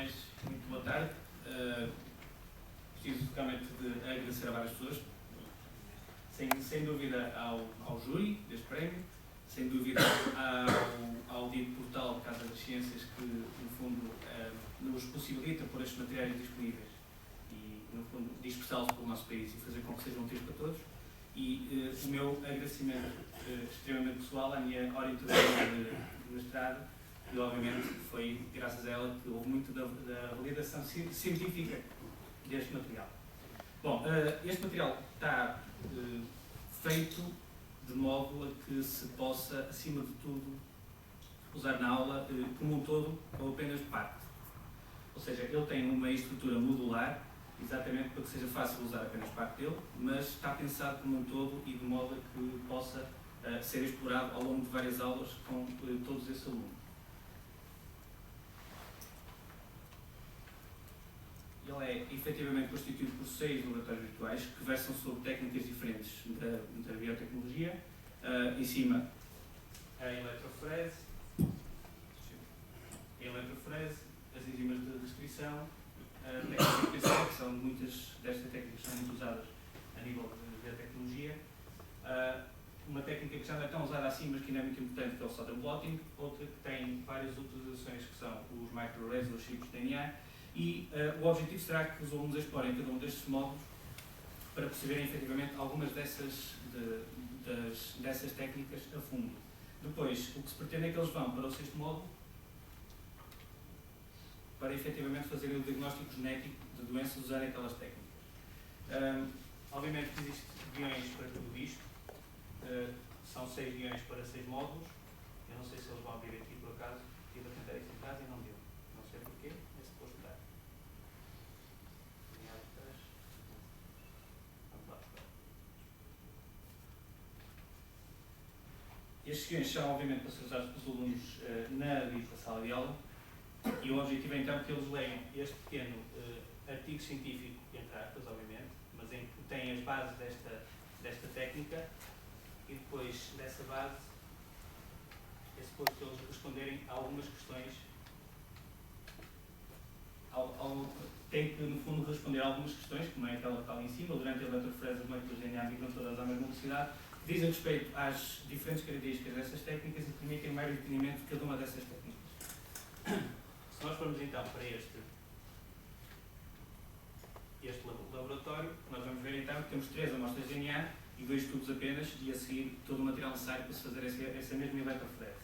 mais, muito boa tarde. Preciso realmente de agradecer a várias pessoas, sem dúvida ao júri deste prémio, sem dúvida ao dito portal Casa das Ciências, que no fundo nos possibilita pôr estes materiais disponíveis e no fundo dispersá-los pelo nosso país e fazer com que sejam úteis para todos. E o meu agradecimento extremamente pessoal à minha orientadora de mestrado, e obviamente foi graças a ela que houve muito da validação científica deste material. Bom, este material está feito de modo a que se possa, acima de tudo, usar na aula como um todo ou apenas parte. Ou seja, ele tem uma estrutura modular, exatamente para que seja fácil usar apenas parte dele, mas está pensado como um todo e de modo a que possa ser explorado ao longo de várias aulas com todos esses alunos. Ele é efetivamente constituído por 6 laboratórios virtuais que versam sobre técnicas diferentes da biotecnologia. Em cima, a eletroforese, as enzimas de restrição, a técnica PCR, que são muitas destas técnicas que são muito usadas a nível de biotecnologia. Uma técnica que já não é tão usada assim, mas que ainda é muito importante, que é o solder blotting. Outra que tem várias utilizações, que são os microarrays ou chips de DNA. E o objetivo será que os alunos explorem cada um destes módulos para perceberem efetivamente algumas dessas técnicas a fundo. Depois, o que se pretende é que eles vão para o 6º módulo para efetivamente fazerem o diagnóstico genético de doenças usarem aquelas técnicas. Obviamente que existem guiões para tudo isto. São 6 guiões para 6 módulos. Eu não sei se eles vão abrir aqui por acaso. Estive a tentar isso em casa e não deu. Não sei porquê. É suposto dar. Vamos lá buscar. Estes guiões são obviamente para ser usados pelos alunos na dita sala de aula. E o objetivo é então que eles leiam este pequeno artigo científico, entre aspas, obviamente, mas em que tem as bases desta técnica, e depois dessa base é suposto que eles responderem a algumas questões, têm que no fundo responder a algumas questões, como é aquela que está ali em cima, durante a eletroforese as moléculas de DNA migram todas à mesma velocidade, que dizem respeito às diferentes características dessas técnicas e permitem um maior entendimento de cada uma dessas técnicas. Se nós formos então para este laboratório, nós vamos ver então que temos 3 amostras de DNA e 2 tubos apenas, e a seguir todo o material necessário para se fazer essa mesma eletroforese.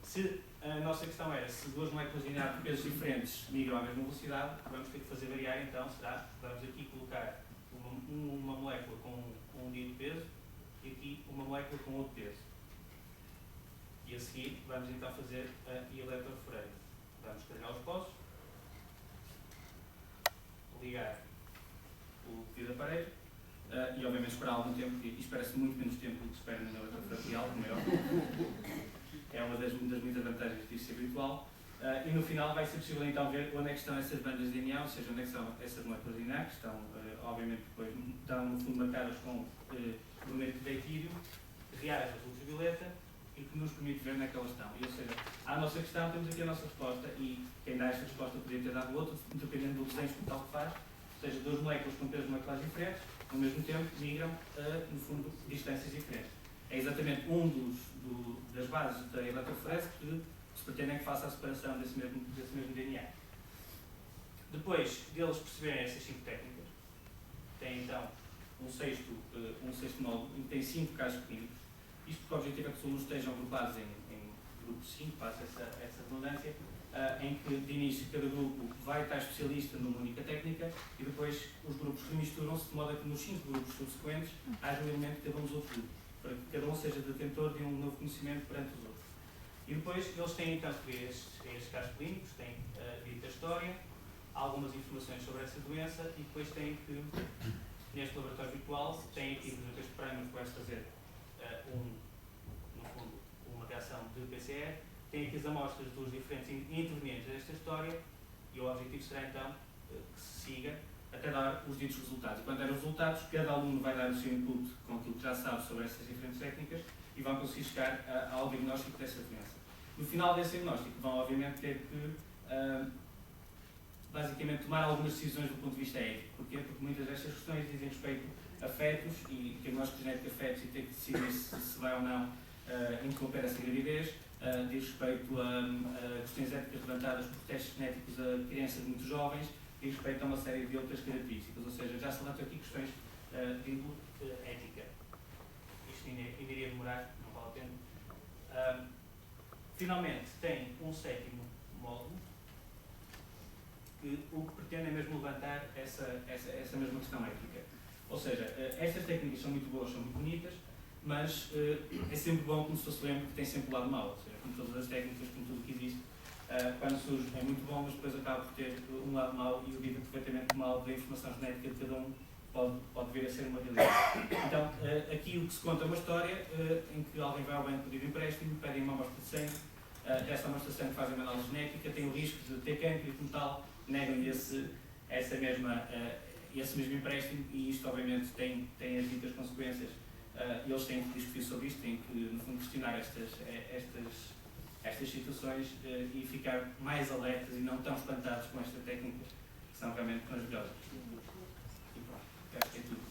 Se a nossa questão era se 2 moléculas de DNA de pesos diferentes migram à mesma velocidade, vamos ter que fazer variar então, vamos aqui colocar uma molécula com um dito peso e aqui uma molécula com outro peso. E a seguir vamos então fazer a eletroforese. Vamos carregar os poços, ligar o devido aparelho e obviamente esperar algum tempo, e espera-se muito menos tempo do que se espera na eletroforese real, como é óbvio. É uma das muitas vantagens disto ser virtual. E no final vai ser possível então ver onde é que estão essas bandas de DNA, ou seja, onde é que são essas moléculas de DNA, que estão obviamente depois estão no fundo marcadas com brometo de deutírio, reais a ultravioleta, e que nos permite ver onde é que elas estão. Ou seja, à nossa questão temos aqui a nossa resposta, e quem dá esta resposta poderia ter dado outra, dependendo do desenho experimental que faz. Ou seja, 2 moléculas com pesos moleculares diferentes, ao mesmo tempo migram no fundo, distâncias diferentes. É exatamente das bases da eletroforese que se pretende que faça a separação desse mesmo DNA. Depois deles perceberem essas 5 técnicas, tem então um sexto módulo, em que tem 5 casos clínicos. Isto porque o objetivo é que os alunos estejam agrupados em grupos 5, passa essa redundância, em que de início cada grupo vai estar especialista numa única técnica e depois os grupos remisturam-se de modo a que nos 5 grupos subsequentes haja um elemento de cada um dos outros grupos, para que cada um seja detentor de um novo conhecimento perante os outros. E depois eles têm então que ver estes casos clínicos, têm dita história, algumas informações sobre essa doença e depois têm que, neste laboratório virtual, têm aqui, por exemplo, este prémio que vai fazer no fundo, uma reação de PCR, tem aqui as amostras dos diferentes intervenientes desta história e o objetivo será então que se siga até dar os ditos resultados. E quando der os resultados, cada aluno vai dar o seu input com aquilo que já sabe sobre essas diferentes técnicas e vão conseguir chegar ao diagnóstico dessa doença. No final desse diagnóstico, vão obviamente ter que basicamente tomar algumas decisões do ponto de vista ético. Porquê? Porque muitas destas questões dizem respeito a fetos e diagnóstico genético de fetos e ter que decidir se vai ou não interromper essa gravidez. Diz respeito a questões éticas levantadas por testes genéticos a crianças muito jovens, diz respeito a uma série de outras características, ou seja, já se levantam aqui questões de índole ética. Isto ainda iria demorar, não vale a pena. Finalmente, tem um sétimo módulo, que o que pretende é mesmo levantar essa mesma questão ética. Ou seja, estas técnicas são muito boas, são muito bonitas, mas é sempre bom que uma pessoa se lembre que tem sempre o lado mau. Ou seja, como todas as técnicas, como tudo que existe, quando surge é muito bom, mas depois acaba por ter um lado mau e o livro perfeitamente mal da informação genética de cada um pode vir a ser uma realidade. Então, aqui o que se conta é uma história em que alguém vai ao banco pedir empréstimo, pedem uma amostra de sangue, dessa amostra de sangue fazem uma análise genética, tem o risco de ter cancro e como tal, negam-lhe esse mesmo empréstimo e isto obviamente tem as ditas consequências. Eles têm que discutir sobre isto, têm que, no fundo, questionar estas situações e ficar mais alertas e não tão espantados com estas técnicas que são realmente maravilhosas. E pronto, acho que é tudo.